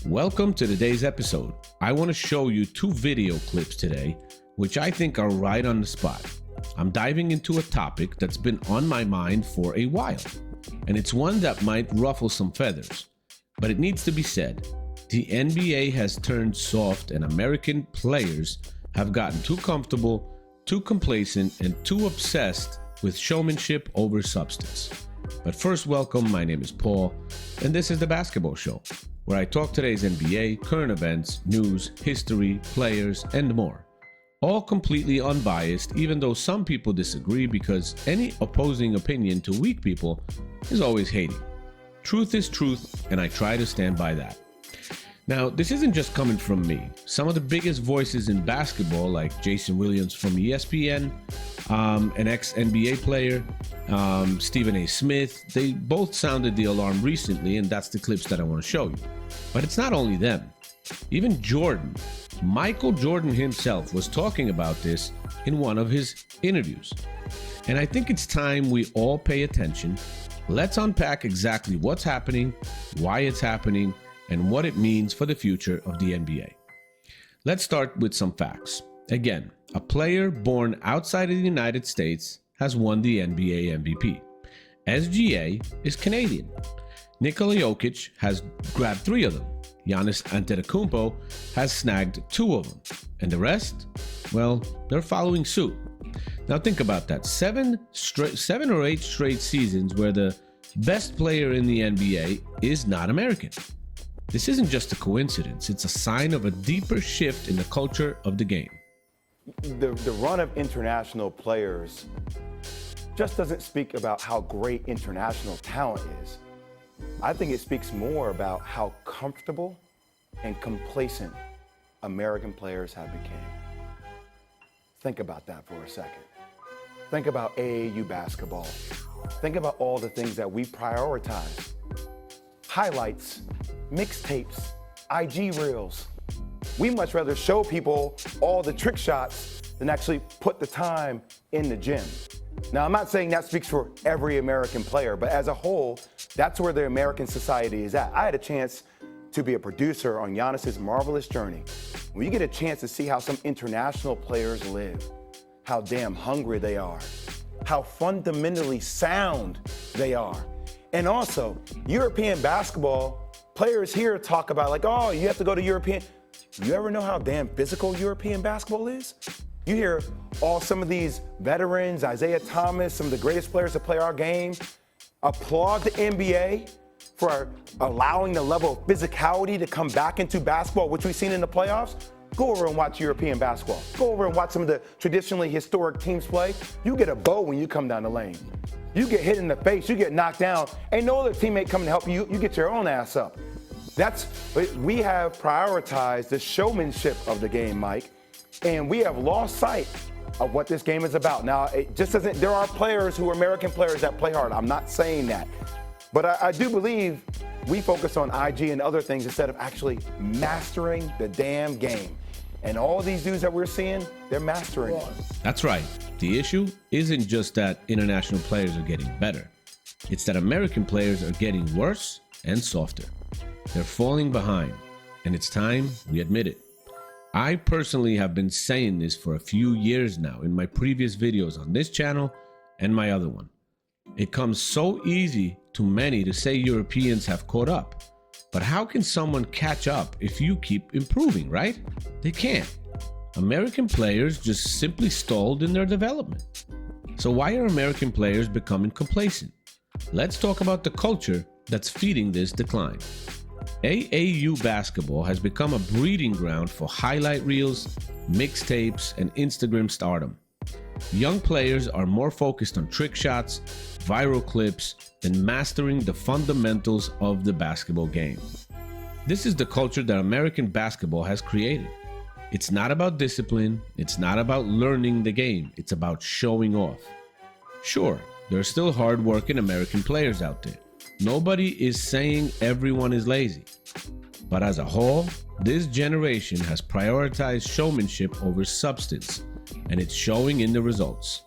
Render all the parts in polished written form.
Welcome to today's episode. I want to show you two video clips today, which I think are right on the spot. I'm diving into a topic that's been on my mind for a while, and it's one that might ruffle some feathers, but it needs to be said. The NBA has turned soft, and American players have gotten too comfortable, too complacent, and too obsessed with showmanship over substance. But first, welcome. My name is Paul, and this is The Basketball Show, where I talk today's NBA, current events, news, history, players, and more. All completely unbiased, even though some people disagree, because any opposing opinion to weak people is always hating. Truth is truth, and I try to stand by that. Now, this isn't just coming from me. Some of the biggest voices in basketball, like Jason Williams from ESPN, an ex-NBA player, Stephen A. Smith, they both sounded the alarm recently, and that's the clips that I want to show you. But it's not only them. Even Jordan, Michael Jordan himself, was talking about this in one of his interviews. And I think it's time we all pay attention. Let's unpack exactly what's happening, why it's happening, and what it means for the future of the NBA. Let's start with some facts. Again, a player born outside of the United States has won the NBA MVP. SGA is Canadian. Nikola Jokic has grabbed 3 of them. Giannis Antetokounmpo has snagged 2 of them. And the rest? Well, they're following suit. Now think about that. 7 or 8 straight seasons where the best player in the NBA is not American. This isn't just a coincidence. It's a sign of a deeper shift in the culture of the game. The run of international players just doesn't speak about how great international talent is. I think it speaks more about how comfortable and complacent American players have become. Think about that for a second. Think about AAU basketball. Think about all the things that we prioritize. Highlights, mixtapes, IG reels. We much rather show people all the trick shots than actually put the time in the gym. Now, I'm not saying that speaks for every American player, but as a whole, that's where the American society is at. I had a chance to be a producer on Giannis's marvelous journey. When you get a chance to see how some international players live, how damn hungry they are, how fundamentally sound they are. And also, European basketball, players here talk about like, oh, you have to go to European. You ever know how damn physical European basketball is? You hear some of these veterans, Isaiah Thomas, some of the greatest players to play our game, applaud the NBA for allowing the level of physicality to come back into basketball, which we've seen in the playoffs. Go over and watch European basketball. Go over and watch some of the traditionally historic teams play. You get a bow when you come down the lane. You get hit in the face, you get knocked down. Ain't no other teammate coming to help you. You get your own ass up. We have prioritized the showmanship of the game, Mike, and we have lost sight of what this game is about. Now, it just doesn't, there are players who are American players that play hard. I'm not saying that. But I do believe we focus on IG and other things instead of actually mastering the damn game. And all these dudes that we're seeing, they're mastering it. That's right. The issue isn't just that international players are getting better. It's that American players are getting worse and softer. They're falling behind, and it's time we admit it. I personally have been saying this for a few years now in my previous videos on this channel and my other one. It comes so easy to many to say Europeans have caught up. But how can someone catch up if you keep improving, right? They can't. American players just simply stalled in their development. So why are American players becoming complacent? Let's talk about the culture that's feeding this decline. AAU basketball has become a breeding ground for highlight reels, mixtapes, and Instagram stardom. Young players are more focused on trick shots, viral clips, than mastering the fundamentals of the basketball game. This is the culture that American basketball has created. It's not about discipline, it's not about learning the game, it's about showing off. Sure, there are still hard-working American players out there. Nobody is saying everyone is lazy. But as a whole, this generation has prioritized showmanship over substance, and it's showing in the results.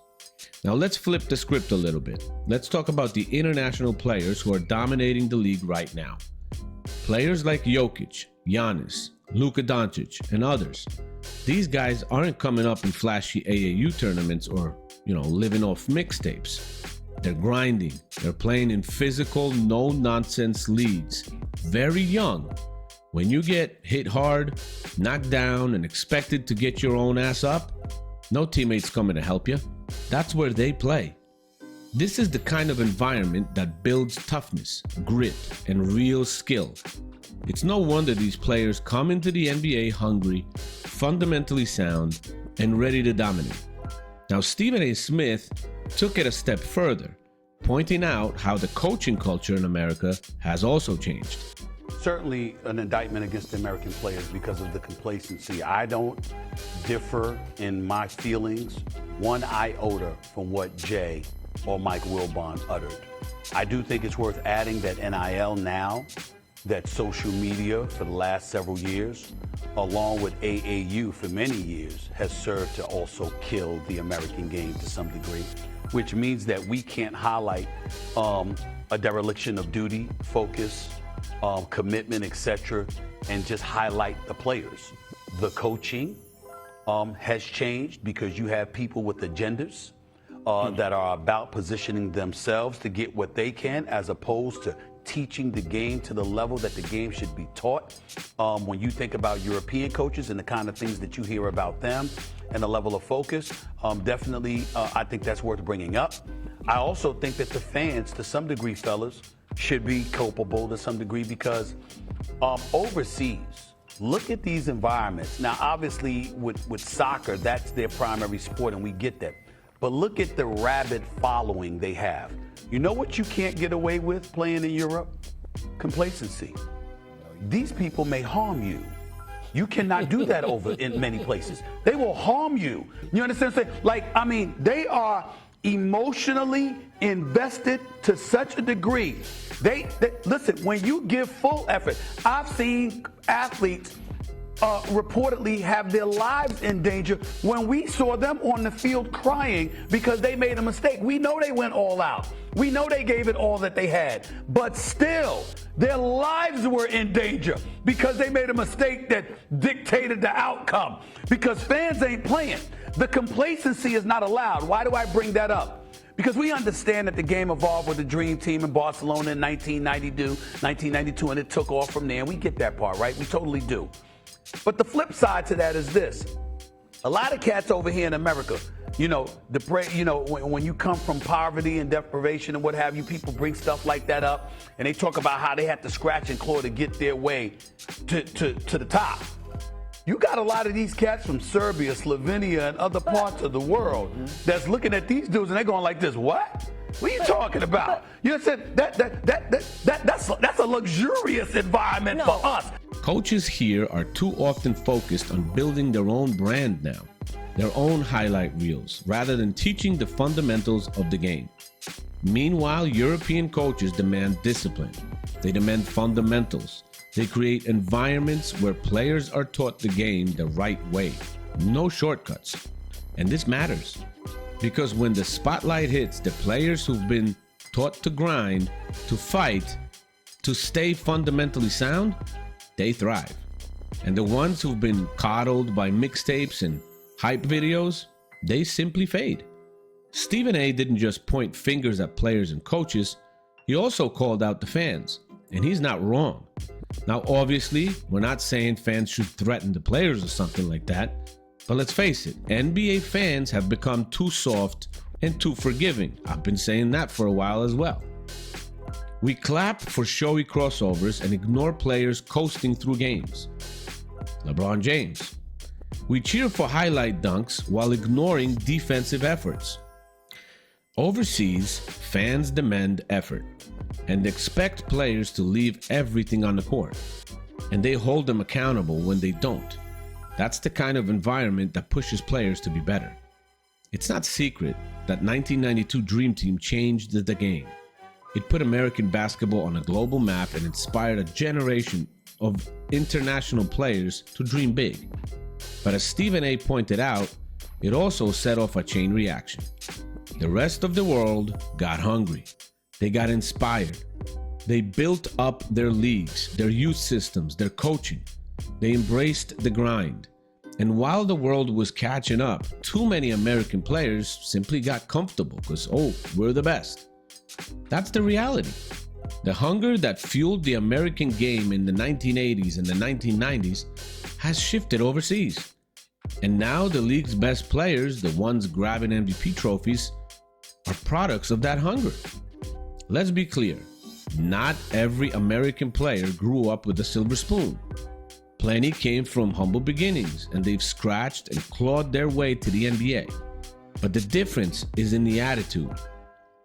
Now let's flip the script a little bit. Let's talk about the international players who are dominating the league right now. Players like Jokic, Giannis, Luka Doncic, and others. These guys aren't coming up in flashy AAU tournaments or, living off mixtapes. They're grinding. They're playing in physical, no-nonsense leagues. Very young. When you get hit hard, knocked down, and expected to get your own ass up, no teammate's coming to help you. That's where they play. This is the kind of environment that builds toughness, grit, and real skill. It's no wonder these players come into the NBA hungry, fundamentally sound, and ready to dominate. Now, Stephen A. Smith took it a step further, pointing out how the coaching culture in America has also changed. Certainly an indictment against the American players because of the complacency. I don't differ in my feelings one iota from what Jay or Mike Wilbon uttered. I do think it's worth adding that NIL now, that social media for the last several years, along with AAU for many years, has served to also kill the American game to some degree, which means that we can't highlight a dereliction of duty, focus, commitment, etc., and just highlight the players. The coaching has changed because you have people with agendas that are about positioning themselves to get what they can, as opposed to teaching the game to the level that the game should be taught. When you think about European coaches and the kind of things that you hear about them and the level of focus, definitely I think that's worth bringing up. I also think that the fans, to some degree, fellas, should be culpable to some degree because overseas, look at these environments. Now, obviously, with soccer, that's their primary sport, and we get that. But look at the rabid following they have. You know what you can't get away with playing in Europe? Complacency. These people may harm you. You cannot do that over in many places. They will harm you. You understand what I'm saying? They are emotionally invested to such a degree. They listen, when you give full effort, I've seen athletes reportedly have their lives in danger when we saw them on the field crying because they made a mistake. We know they went all out. We know they gave it all that they had. But still, their lives were in danger because they made a mistake that dictated the outcome. Because fans ain't playing. The complacency is not allowed. Why do I bring that up? Because we understand that the game evolved with the Dream Team in Barcelona in 1992, and it took off from there. And we get that part, right? We totally do. But the flip side to that is this. A lot of cats over here in America, when you come from poverty and deprivation and what have you, people bring stuff like that up, and they talk about how they had to scratch and claw to get their way to the top. You got a lot of these cats from Serbia, Slovenia, and other parts of the world that's looking at these dudes and they're going like this, what? What are you talking about? You know what I'm saying? That's a luxurious environment for us. Coaches here are too often focused on building their own brand now, their own highlight reels, rather than teaching the fundamentals of the game. Meanwhile, European coaches demand discipline. They demand fundamentals. They create environments where players are taught the game the right way. No shortcuts. And this matters because when the spotlight hits the players who've been taught to grind, to fight, to stay fundamentally sound, they thrive. And the ones who've been coddled by mixtapes and hype videos, they simply fade. Stephen A. didn't just point fingers at players and coaches, he also called out the fans. And he's not wrong. Now, obviously, we're not saying fans should threaten the players or something like that. But let's face it, NBA fans have become too soft and too forgiving. I've been saying that for a while as well. We clap for showy crossovers and ignore players coasting through games. LeBron James. We cheer for highlight dunks while ignoring defensive efforts. Overseas, fans demand effort and expect players to leave everything on the court. And they hold them accountable when they don't. That's the kind of environment that pushes players to be better. It's not secret that 1992 Dream Team changed the game. It put American basketball on a global map and inspired a generation of international players to dream big. But as Stephen A. pointed out, it also set off a chain reaction. The rest of the world got hungry. They got inspired. They built up their leagues, their youth systems, their coaching. They embraced the grind. And while the world was catching up, too many American players simply got comfortable because, oh, we're the best. That's the reality. The hunger that fueled the American game in the 1980s and the 1990s has shifted overseas. And now the league's best players, the ones grabbing MVP trophies, are products of that hunger. Let's be clear, not every American player grew up with a silver spoon. Plenty came from humble beginnings, and they've scratched and clawed their way to the NBA. But the difference is in the attitude.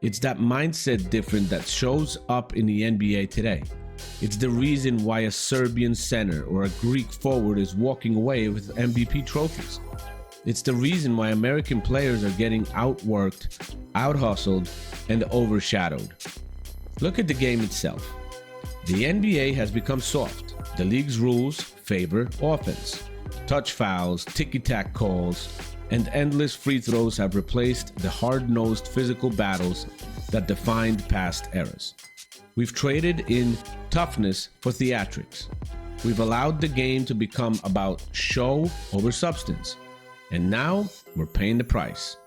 It's that mindset difference that shows up in the NBA today. It's the reason why a Serbian center or a Greek forward is walking away with MVP trophies. It's the reason why American players are getting outworked, out-hustled, and overshadowed. Look at the game itself. The NBA has become soft. The league's rules favor offense. Touch fouls, ticky-tack calls, and endless free throws have replaced the hard-nosed physical battles that defined past eras. We've traded in toughness for theatrics. We've allowed the game to become about show over substance. And now we're paying the price.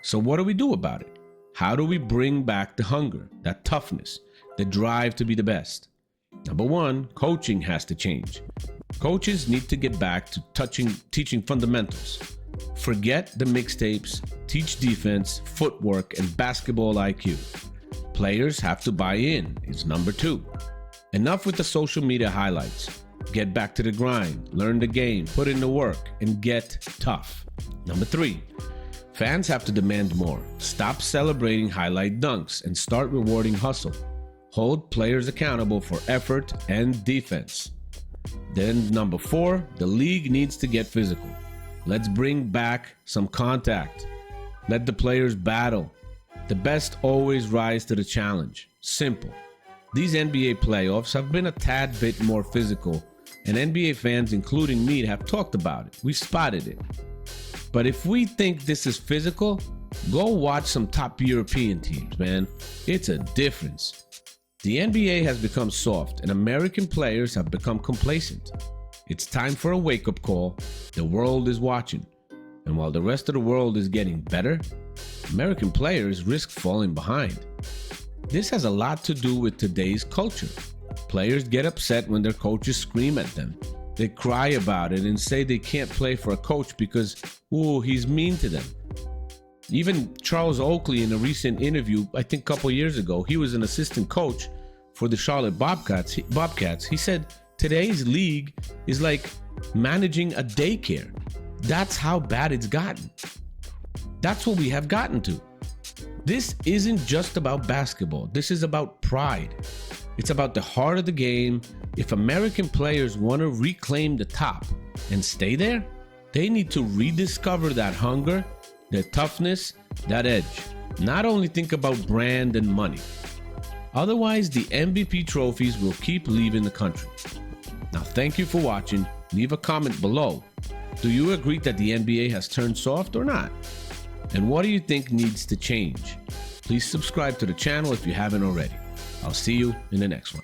So what do we do about it? How do we bring back the hunger, that toughness, the drive to be the best? Number one, coaching has to change. Coaches need to get back to teaching fundamentals. Forget the mixtapes, teach defense, footwork, and basketball IQ. Players have to buy in, is number two. Enough with the social media highlights. Get back to the grind, learn the game, put in the work, and get tough. Number three, fans have to demand more. Stop celebrating highlight dunks and start rewarding hustle. Hold players accountable for effort and defense. Then number four, the league needs to get physical. Let's bring back some contact. Let the players battle. The best always rise to the challenge. Simple. These NBA playoffs have been a tad bit more physical, and NBA fans, including me, have talked about it. We've spotted it. But if we think this is physical, go watch some top European teams, man. It's a difference. The NBA has become soft, and American players have become complacent. It's time for a wake-up call. The world is watching. And while the rest of the world is getting better, American players risk falling behind. This has a lot to do with today's culture. Players get upset when their coaches scream at them. They cry about it and say they can't play for a coach because, he's mean to them. Even Charles Oakley, in a recent interview, I think a couple years ago, he was an assistant coach for the Charlotte Bobcats. He said, today's league is like managing a daycare. That's how bad it's gotten. That's what we have gotten to. This isn't just about basketball. This is about pride. It's about the heart of the game. If American players want to reclaim the top and stay there, they need to rediscover that hunger, that toughness, that edge. Not only think about brand and money. Otherwise, the MVP trophies will keep leaving the country. Now, thank you for watching. Leave a comment below. Do you agree that the NBA has turned soft or not? And what do you think needs to change? Please subscribe to the channel if you haven't already. I'll see you in the next one.